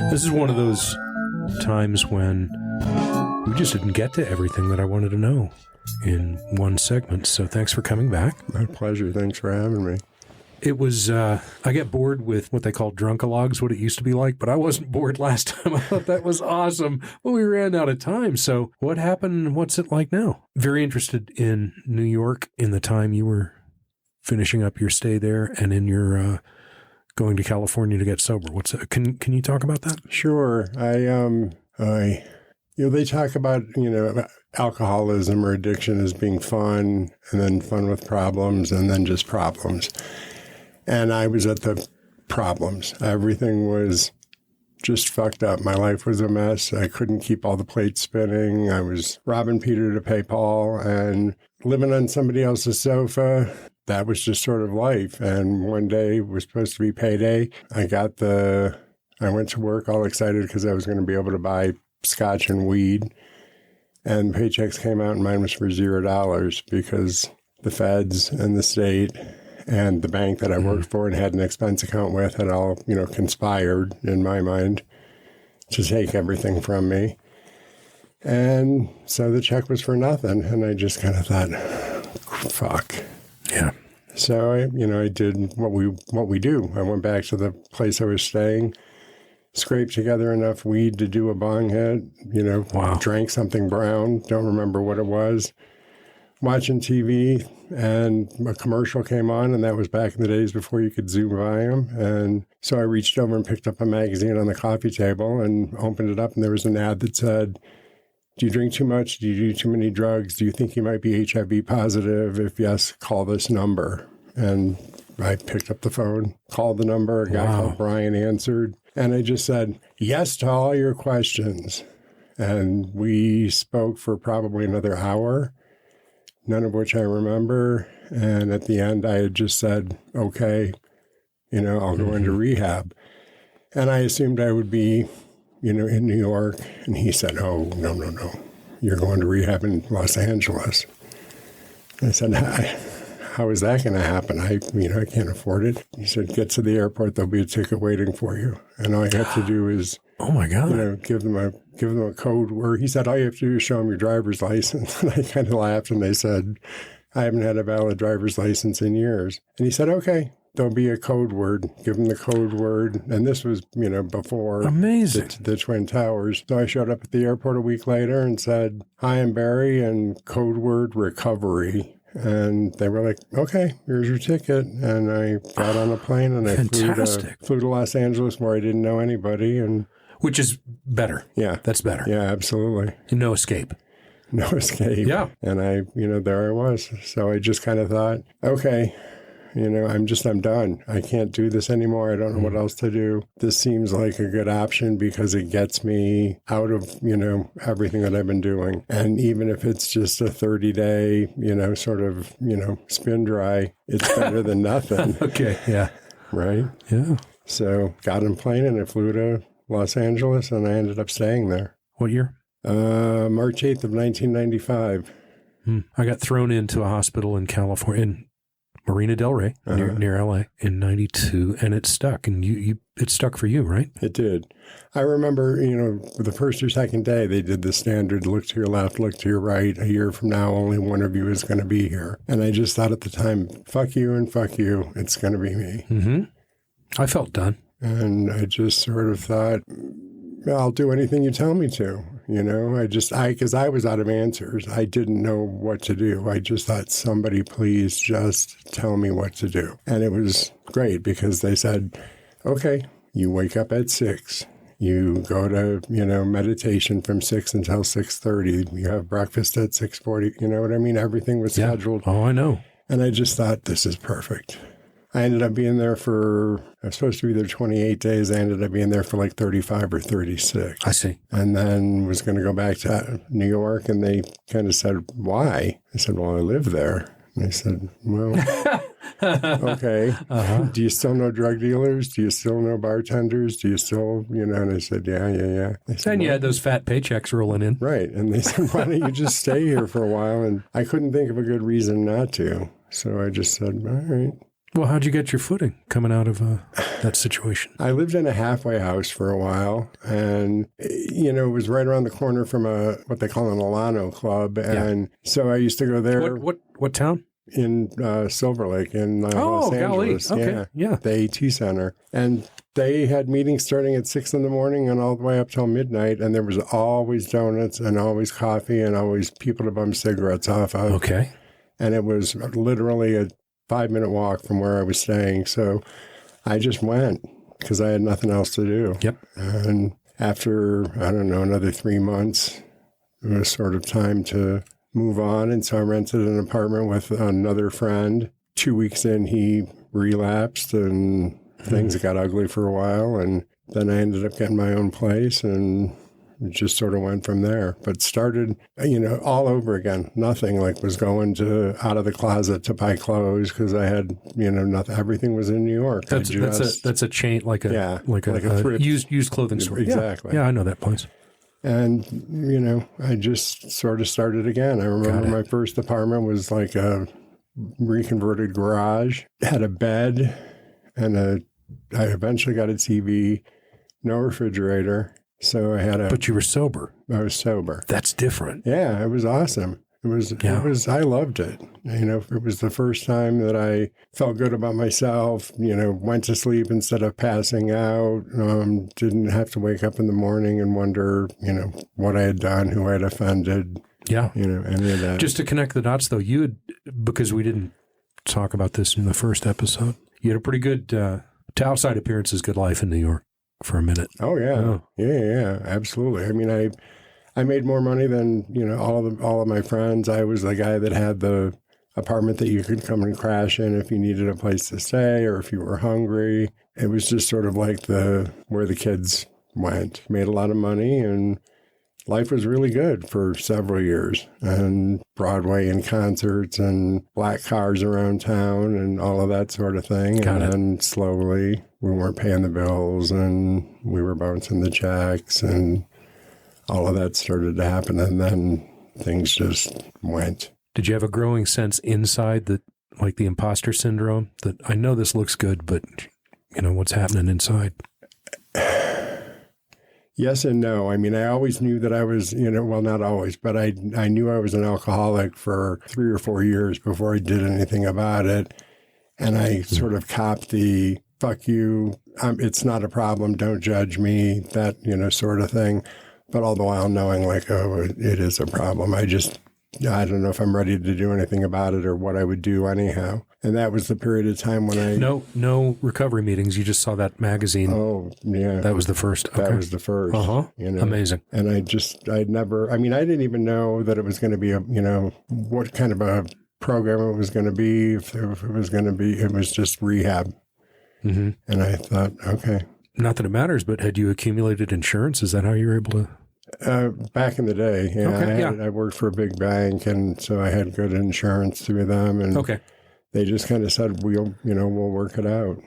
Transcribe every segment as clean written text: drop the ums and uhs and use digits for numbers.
This is one of those times when we just didn't get to everything that I wanted to know in one segment. So thanks for coming back. My pleasure. Thanks for having me. It was, I get bored with what they call drunkalogs, what it used to be like, but I wasn't bored last time. I thought that was awesome. Well, we ran out of time. So what happened and what's it like now? Very interested in New York in the time you were finishing up your stay there and in your going to California to get sober. What's can you talk about that? Sure. They talk about, alcoholism or addiction as being fun, and then fun with problems, and then just problems. And I was at the problems. Everything was just fucked up. My life was a mess. I couldn't keep all the plates spinning. I was robbing Peter to pay Paul and living on somebody else's sofa. That was just sort of life. And one day was supposed to be payday. I went to work all excited because I was going to be able to buy scotch and weed. And paychecks came out and mine was for $0 because the feds and the state and the bank that I worked for and had an expense account with had all, conspired, in my mind, to take everything from me. And so the check was for nothing. And I just kind of thought, fuck. Yeah. So I did what we do. I went back to the place I was staying, scraped together enough weed to do a bong hit, Wow. Drank something brown, don't remember what it was, watching TV, and a commercial came on, and that was back in the days before you could zoom by them. And so I reached over and picked up a magazine on the coffee table and opened it up, and there was an ad that said, "Do you drink too much? Do you do too many drugs? Do you think you might be HIV positive? If yes, call this number." And I picked up the phone, called the number, a guy called Brian answered, and I just said, "Yes to all your questions." And we spoke for probably another hour, none of which I remember. And at the end, I had just said, "Okay, I'll go into rehab." And I assumed I would be, in New York. And he said, "Oh, no. You're going to rehab in Los Angeles." I said, "How is that going to happen? I can't afford it." He said, "Get to the airport. There'll be a ticket waiting for you. And all you have to do is, oh my God, give them a code word." He said, "All you have to do is show them your driver's license." And I kind of laughed, and they said, "I haven't had a valid driver's license in years." And he said, "Okay, there'll be a code word." Give them the code word. And this was, before amazing the Twin Towers. So I showed up at the airport a week later and said, "Hi, I'm Barry," and code word recovery. And they were like, "Okay, here's your ticket." And I got on a plane and I flew to Los Angeles where I didn't know anybody. And which is better. Yeah. That's better. Yeah, absolutely. No escape. No escape. Yeah. And I, there I was. So I just kind of thought, okay, I'm done. I can't do this anymore. I don't know what else to do. This seems like a good option because it gets me out of, everything that I've been doing. And even if it's just a 30-day, spin dry, it's better than nothing. Okay. Yeah. Right? Yeah. So got on a plane and I flew to Los Angeles and I ended up staying there. What year? March 8th of 1995. I got thrown into a hospital in California, in Marina Del Rey, near L.A. in 92, and it stuck. And it stuck for you, right? It did. I remember, the first or second day, they did the standard, look to your left, look to your right. A year from now, only one of you is going to be here. And I just thought at the time, fuck you and fuck you. It's going to be me. Mm-hmm. I felt done. And I just sort of thought, I'll do anything you tell me to. Because I was out of answers. I didn't know what to do. I just thought, somebody please just tell me what to do. And it was great because they said, okay, you wake up at 6. You go to, meditation from 6 until 6:30. You have breakfast at 6:40. You know what I mean? Everything was scheduled. Oh, I know. And I just thought, this is perfect. I ended up being there I was supposed to be there 28 days. I ended up being there for like 35 or 36. I see. And then was going to go back to New York, and they kind of said, why? I said, well, I live there. And they said, well, okay. Do you still know drug dealers? Do you still know bartenders? Do you still, And I said, yeah. And you had those fat paychecks rolling in. Right. And they said, why don't you just stay here for a while? And I couldn't think of a good reason not to. So I just said, all right. Well, how'd you get your footing coming out of that situation? I lived in a halfway house for a while, and, it was right around the corner from what they call an Alano club. And so I used to go there. What town? In Silver Lake in Los Angeles. Golly. Okay. Yeah. The AT Center. And they had meetings starting at 6 in the morning and all the way up till midnight. And there was always donuts and always coffee and always people to bum cigarettes off of. Okay. And it was literally a 5-minute walk from where I was staying. So I just went because I had nothing else to do. Yep. And after, I don't know, another 3 months, it was sort of time to move on. And so I rented an apartment with another friend. 2 weeks in, he relapsed and things got ugly for a while. And then I ended up getting my own place and it just sort of went from there. But started, all over again. Nothing, like was going out of the closet to buy clothes because I had, nothing. Everything was in New York. That's a chain, like a thrift used clothing store. Exactly. Yeah, I know that place. And, I just sort of started again. I remember my first apartment was like a reconverted garage, had a bed, and I eventually got a TV, no refrigerator. So I had But you were sober. I was sober. That's different. Yeah, it was awesome. I loved it. It was the first time that I felt good about myself, went to sleep instead of passing out, didn't have to wake up in the morning and wonder, what I had done, who I had offended. Yeah. Any of that. Just to connect the dots, though, because we didn't talk about this in the first episode, you had a pretty good, to outside appearances, good life in New York for a minute. Oh, yeah. Oh. Yeah, absolutely. I mean, I made more money than, all of my friends. I was the guy that had the apartment that you could come and crash in if you needed a place to stay or if you were hungry. It was just sort of like where the kids went. Made a lot of money and life was really good for several years. And Broadway and concerts and black cars around town and all of that sort of thing. And then slowly we weren't paying the bills and we were bouncing the checks and all of that started to happen, and then things just went. Did you have a growing sense inside that, like the imposter syndrome, that I know this looks good, but, what's happening inside? Yes and no. I mean, I always knew that I was, well, not always, but I knew I was an alcoholic for 3 or 4 years before I did anything about it. And I sort of copped the, fuck you, it's not a problem, don't judge me, that, sort of thing. But all the while knowing like, oh, it is a problem. I don't know if I'm ready to do anything about it or what I would do anyhow. And that was the period of time when I... No recovery meetings. You just saw that magazine. Oh, yeah. That was the first. Okay. That was the first. Uh-huh. Amazing. And I didn't even know that it was going to be what kind of a program it was going to be. If it was going to be, it was just rehab. Mm-hmm. And I thought, okay. Not that it matters, but had you accumulated insurance? Is that how you were able to... Back in the day, I worked for a big bank, and so I had good insurance through them, and they just kind of said, we'll work it out.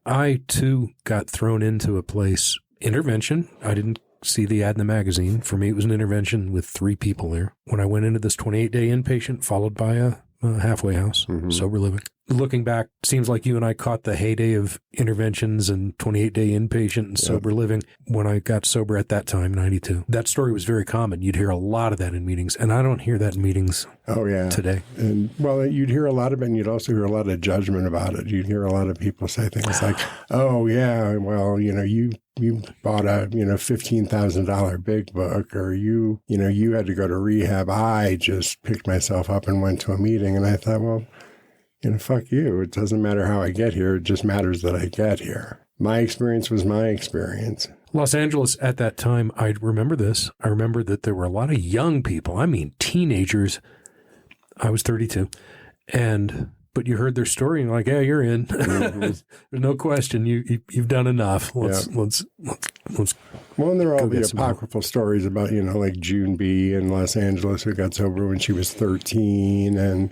I, too, got thrown into a place, intervention. I didn't see the ad in the magazine. For me, it was an intervention with 3 people there. When I went into this 28-day inpatient, followed by a halfway house, sober living. Looking back, seems like you and I caught the heyday of interventions and 28-day inpatient and sober living when I got sober at that time, 92. That story was very common. You'd hear a lot of that in meetings, and I don't hear that in meetings today. And, well, you'd hear a lot of it, and you'd also hear a lot of judgment about it. You'd hear a lot of people say things like, oh, yeah, well, you bought a, $15,000 big book, or you had to go to rehab. I just picked myself up and went to a meeting, and I thought, well, fuck you. It doesn't matter how I get here. It just matters that I get here. My experience was my experience. Los Angeles at that time, I remember this. I remember that there were a lot of young people. I mean, teenagers. I was 32. But you heard their story and you're like, yeah, you're in. Mm-hmm. There's no question. You've done enough. Let's Well, and there are all the apocryphal stories about, like June B. in Los Angeles who got sober when she was 13. And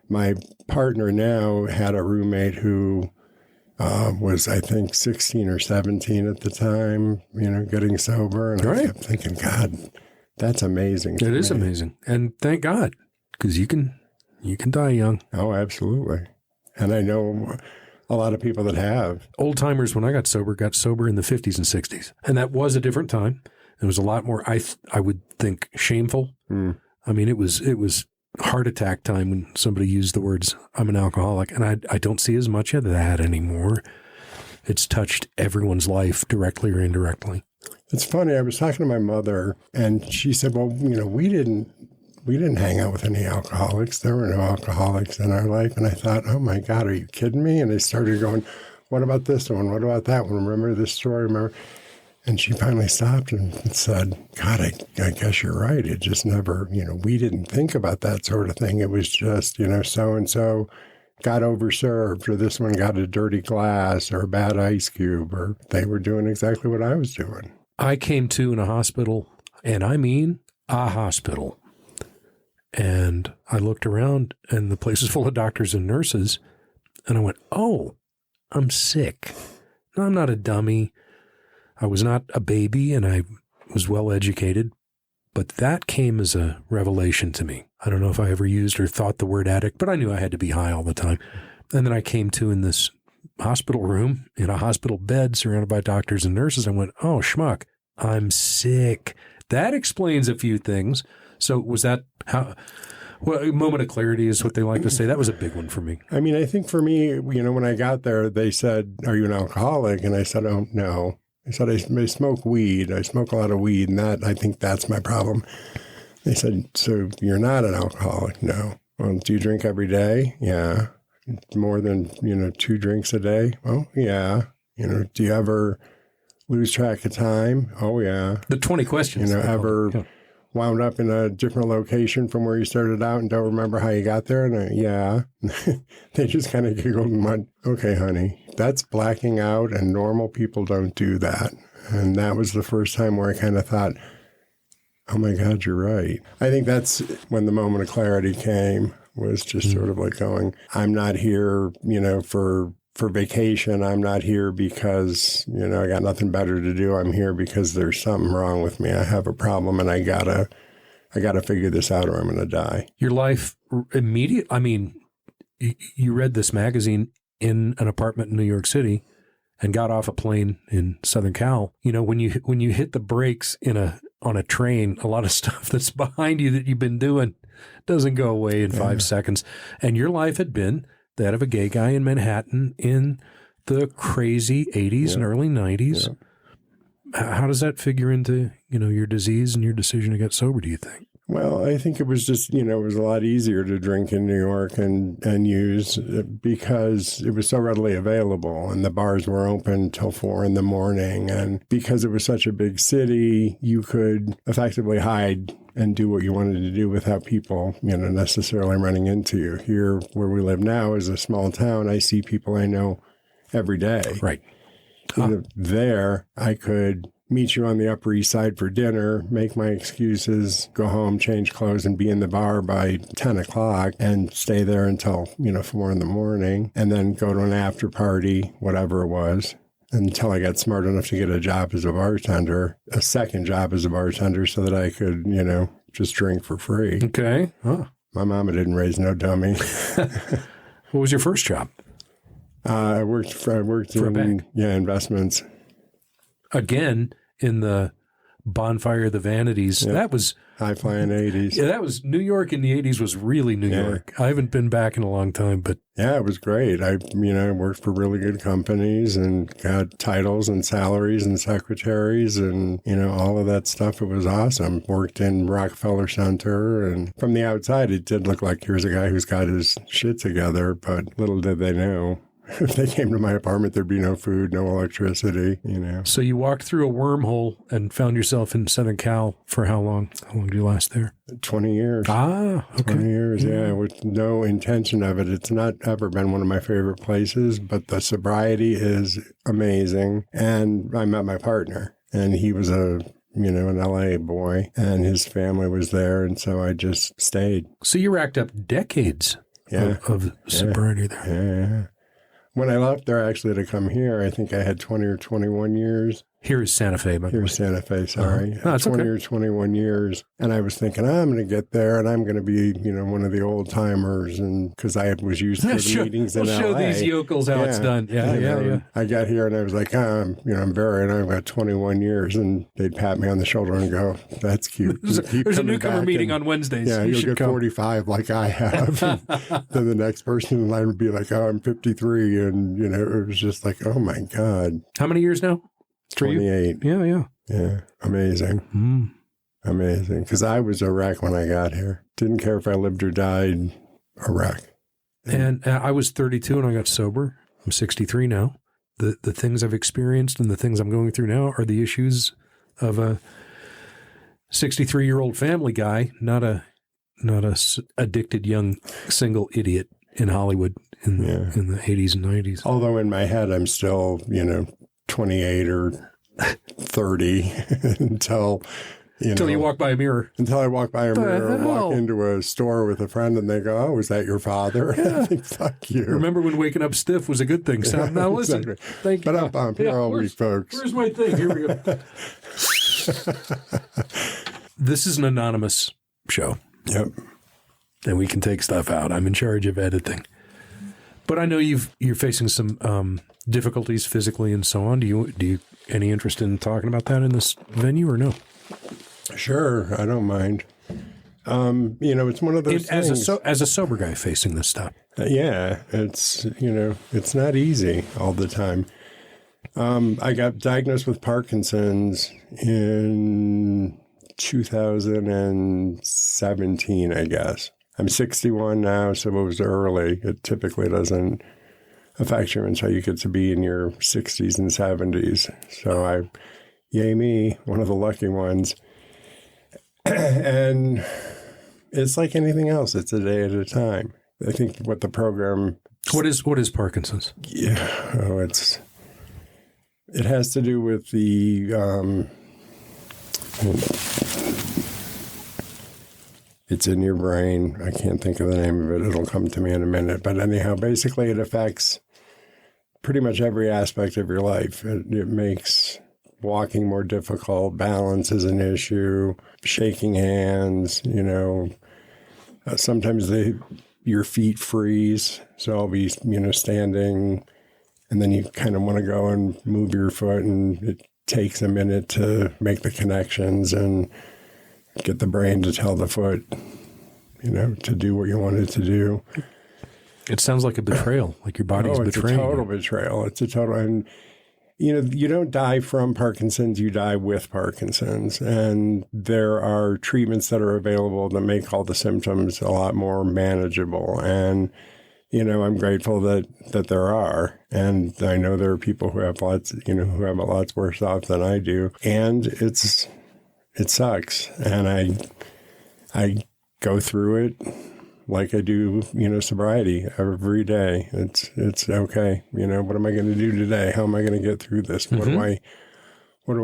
my partner now had a roommate who was, I think, 16 or 17 at the time, getting sober. And I kept thinking, God, that's amazing. It is amazing. And thank God, because you can die young. Oh, absolutely. And I know a lot of people that have. Old timers, when I got sober in the 50s and 60s. And that was a different time. It was a lot more, I would think, shameful. I mean, it was heart attack time when somebody used the words, I'm an alcoholic. And I don't see as much of that anymore. It's touched everyone's life directly or indirectly. It's funny. I was talking to my mother, and she said, well, we didn't hang out with any alcoholics. There were no alcoholics in our life. And I thought, oh, my God, are you kidding me? And I started going, what about this one? What about that one? Remember this story? Remember? And she finally stopped and said, God, I guess you're right. It just never, we didn't think about that sort of thing. It was just, so-and-so got overserved, or this one got a dirty glass or a bad ice cube, or they were doing exactly what I was doing. I came to in a hospital, and I mean a hospital. And I looked around, and the place was full of doctors and nurses. And I went, oh, I'm sick. No, I'm not a dummy. I was not a baby, and I was well educated. But that came as a revelation to me. I don't know if I ever used or thought the word addict, but I knew I had to be high all the time. And then I came to in this hospital room, in a hospital bed, surrounded by doctors and nurses. I went, oh, schmuck, I'm sick. That explains a few things. So was that how... Well, a moment of clarity is what they like to say. That was a big one for me. I mean, I think for me, when I got there, they said, are you an alcoholic? And I said, oh, no. I said, I smoke weed. I smoke a lot of weed, and I think that's my problem. They said, so you're not an alcoholic? No. Well, do you drink every day? Yeah. More than, 2 drinks a day? Oh, yeah. Do you ever lose track of time? Oh, yeah. The 20 questions. Ever wound up in a different location from where you started out and don't remember how you got there? And yeah. They just kind of giggled and went, okay, honey, that's blacking out, and normal people don't do that. And that was the first time where I kind of thought, oh my God, you're right. I think that's when the moment of clarity came, was just sort of like going, I'm not here, for vacation. I'm not here because, I got nothing better to do. I'm here because there's something wrong with me. I have a problem, and I gotta figure this out, or I'm going to die. Your life immediate. I mean, you read this magazine in an apartment in New York City and got off a plane in Southern Cal. When you hit the brakes on a train, a lot of stuff that's behind you that you've been doing doesn't go away in 5 seconds. And your life had been that of a gay guy in Manhattan in the crazy 80s and early 90s. Yeah. How does that figure into, your disease and your decision to get sober, do you think? Well, I think it was just, it was a lot easier to drink in New York and use because it was so readily available, and the bars were open till 4 a.m. And because it was such a big city, you could effectively hide and do what you wanted to do without people, necessarily running into you. Here, where we live now, is a small town. I see people I know every day. Right. There, I could meet you on the Upper East Side for dinner, make my excuses, go home, change clothes, and be in the bar by 10 o'clock and stay there until, 4 a.m, and then go to an after party, whatever it was, until I got smart enough to get a job as a bartender, a second job as a bartender, so that I could, just drink for free. Okay. Oh. My mama didn't raise no dummy. What was your first job? I worked for a bank. Investments. Again, in the bonfire of the vanities. Yep. That was high-flying 80s. Yeah, that was New York in the 80s was really New York. I haven't been back in a long time, but... Yeah, it was great. I worked for really good companies and got titles and salaries and secretaries and, all of that stuff. It was awesome. Worked in Rockefeller Center, and from the outside, it did look like here's a guy who's got his shit together, but little did they know. If they came to my apartment, there'd be no food, no electricity, So you walked through a wormhole and found yourself in Southern Cal for how long? How long did you last there? 20 years. Ah, okay. 20 years, yeah, with no intention of it. It's not ever been one of my favorite places, but the sobriety is amazing. And I met my partner, and he was an LA boy, and his family was there, and so I just stayed. So you racked up decades of sobriety there. Yeah. When I left there, actually, to come here, I think I had 20 or 21 years. Here is Santa Fe, by the way. Here's Santa Fe, sorry. No, it's 20 okay. or 21 years. And I was thinking, I'm going to get there and I'm going to be, one of the old timers. And because I was used to the meetings in LA. Show these yokels how it's done. Yeah. I got here and I was like, I'm Barry and I've got 21 years. And they'd pat me on the shoulder and go, that's cute. There's a newcomer meeting on Wednesdays. Yeah, you'll get 45 like I have. Then the next person in line would be like, I'm 53. And, it was just like, oh my God. How many years now? 28. Yeah. Yeah, amazing. Amazing. Because I was a wreck when I got here. Didn't care if I lived or died, a wreck. And I was 32 and I got sober. I'm 63 now. The things I've experienced and the things I'm going through now are the issues of a 63-year-old family guy, not a addicted young single idiot in Hollywood in the 80s and 90s. Although in my head I'm still, 28 or 30 until you walk by a mirror. Until I walk by a mirror or walk into a store with a friend and they go, oh, is that your father? Yeah. I think, fuck you. Remember when waking up stiff was a good thing. So now listen. Exactly. Thank you. But here all week, folks. Where's my thing? Here we go. This is an anonymous show. Yep. And we can take stuff out. I'm in charge of editing. But I know you're facing some difficulties physically and so on. Do you any interest in talking about that in this venue or no? Sure, I don't mind. It's one of those things. As a sober guy facing this stuff. Yeah, it's not easy all the time. I got diagnosed with Parkinson's in 2017, I guess. I'm 61 now, so it was early. It typically doesn't affect you until you get to be in your 60s and 70s. So yay me, one of the lucky ones. And it's like anything else. It's a day at a time. I think what the program... What is Parkinson's? Yeah. It has to do with the... it's in your brain. I can't think of the name of it. It'll come to me in a minute. But anyhow, basically it affects pretty much every aspect of your life. It makes walking more difficult. Balance is an issue. Shaking hands, sometimes your feet freeze. So I'll be, standing and then you kind of want to go and move your foot and it takes a minute to make the connections and get the brain to tell the foot, to do what you want it to do. It sounds like a betrayal, like your body's betraying you. It's a total betrayal. It's a total, and you don't die from Parkinson's, you die with Parkinson's. And there are treatments that are available that make all the symptoms a lot more manageable. And, I'm grateful that there are. And I know there are people who have lots, who have it lots worse off than I do. And it sucks. And I go through it like I do, sobriety every day. It's okay. What am I going to do today? How am I going to get through this? What do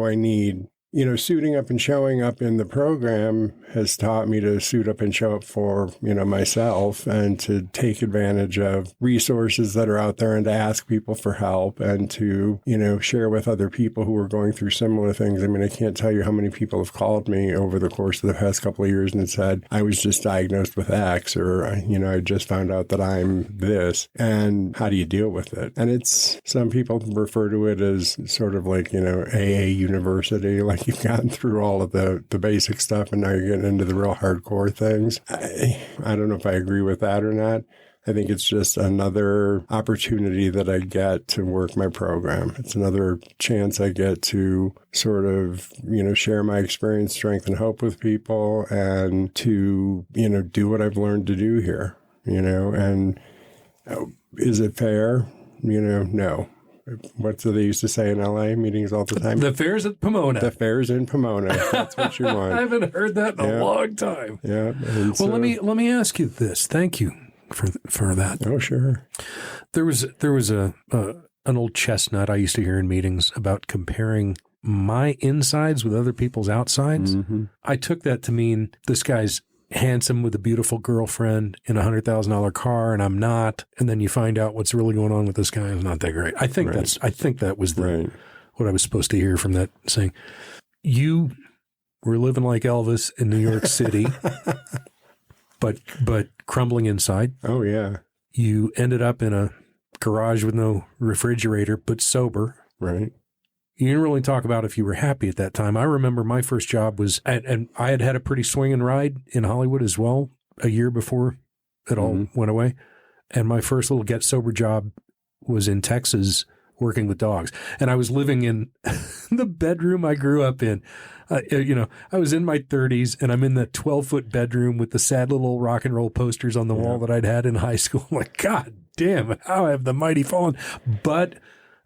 I need? Suiting up and showing up in the program has taught me to suit up and show up for, myself and to take advantage of resources that are out there and to ask people for help and to, share with other people who are going through similar things. I mean, I can't tell you how many people have called me over the course of the past couple of years and said, I was just diagnosed with X, or, I just found out that I'm this, and how do you deal with it? And some people refer to it as sort of like, AA university, like you've gotten through all of the basic stuff and now you're getting into the real hardcore things. I don't know if I agree with that or not. I think it's just another opportunity that I get to work my program. It's another chance I get to sort of, share my experience, strength, and hope with people and to, do what I've learned to do here, and is it fair? No. What do they used to say in LA meetings all the time? The fair's at Pomona. The fair's in Pomona. That's what you want. I haven't heard that in a long time. Yeah. Well, let me ask you this. Thank you for that. Oh, sure. There was an old chestnut I used to hear in meetings about comparing my insides with other people's outsides. Mm-hmm. I took that to mean this guy's handsome with a beautiful girlfriend in a $100,000 car and I'm not. And then you find out what's really going on with this guy is not that great. I think that was what I was supposed to hear from that saying. You were living like Elvis in New York City, but crumbling inside. Oh, yeah. You ended up in a garage with no refrigerator, but sober. Right. You didn't really talk about if you were happy at that time. I remember my first job was, and I had a pretty swinging ride in Hollywood as well, a year before it all went away. And my first little get sober job was in Texas working with dogs. And I was living in the bedroom I grew up in. I was in my 30s and I'm in the 12-foot bedroom with the sad little rock and roll posters on the wall that I'd had in high school. I'm like, God damn, how have the mighty fallen? But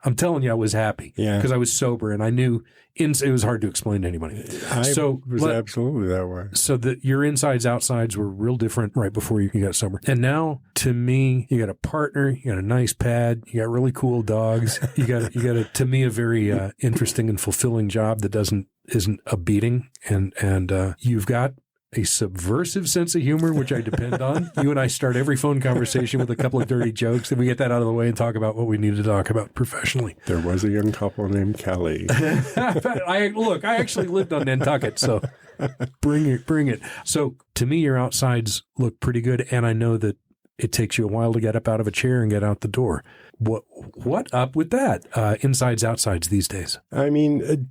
I'm telling you, I was happy because I was sober and I knew it was hard to explain to anybody. I was absolutely that way. So your insides, outsides were real different right before you got sober. And now, to me, you got a partner, you got a nice pad, you got really cool dogs, you got to me, a very interesting and fulfilling job that isn't a beating, and you've got a subversive sense of humor, which I depend on. You and I start every phone conversation with a couple of dirty jokes, and we get that out of the way and talk about what we need to talk about professionally. There was a young couple named Kelly. I actually lived on Nantucket, so bring it. So to me, your outsides look pretty good, and I know that it takes you a while to get up out of a chair and get out the door. What up with that? Insides, outsides these days? I mean,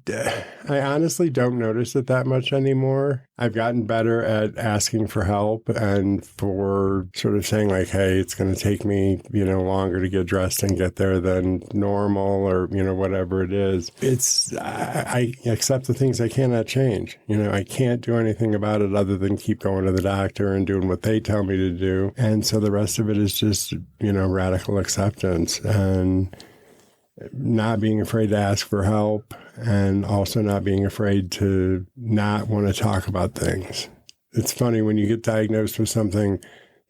I honestly don't notice it that much anymore. I've gotten better at asking for help and for sort of saying like, hey, it's going to take me, longer to get dressed and get there than normal or, whatever it is. I accept the things I cannot change. I can't do anything about it other than keep going to the doctor and doing what they tell me to do. And so the rest of it is just, radical acceptance and not being afraid to ask for help and also not being afraid to not want to talk about things. It's funny when you get diagnosed with something,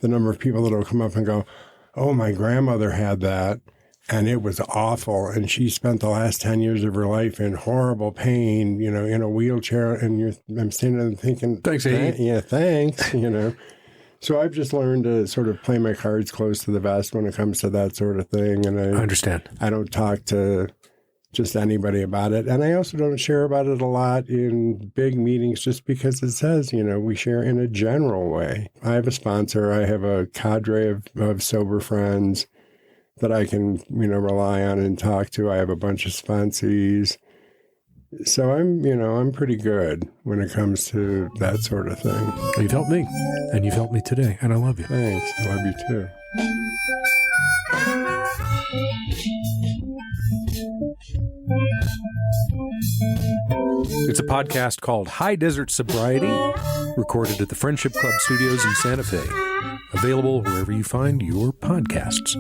the number of people that will come up and go, oh, my grandmother had that and it was awful. And she spent the last 10 years of her life in horrible pain, in a wheelchair. And I'm standing there thinking, thanks, Eddie. Yeah, thanks, So I've just learned to sort of play my cards close to the vest when it comes to that sort of thing. And I understand. I don't talk to just anybody about it. And I also don't share about it a lot in big meetings just because it says, we share in a general way. I have a sponsor. I have a cadre of sober friends that I can, rely on and talk to. I have a bunch of sponsees. So I'm pretty good when it comes to that sort of thing. You've helped me, and you've helped me today, and I love you. Thanks. I love you too. It's a podcast called High Desert Sobriety, recorded at the Friendship Club Studios in Santa Fe. Available wherever you find your podcasts.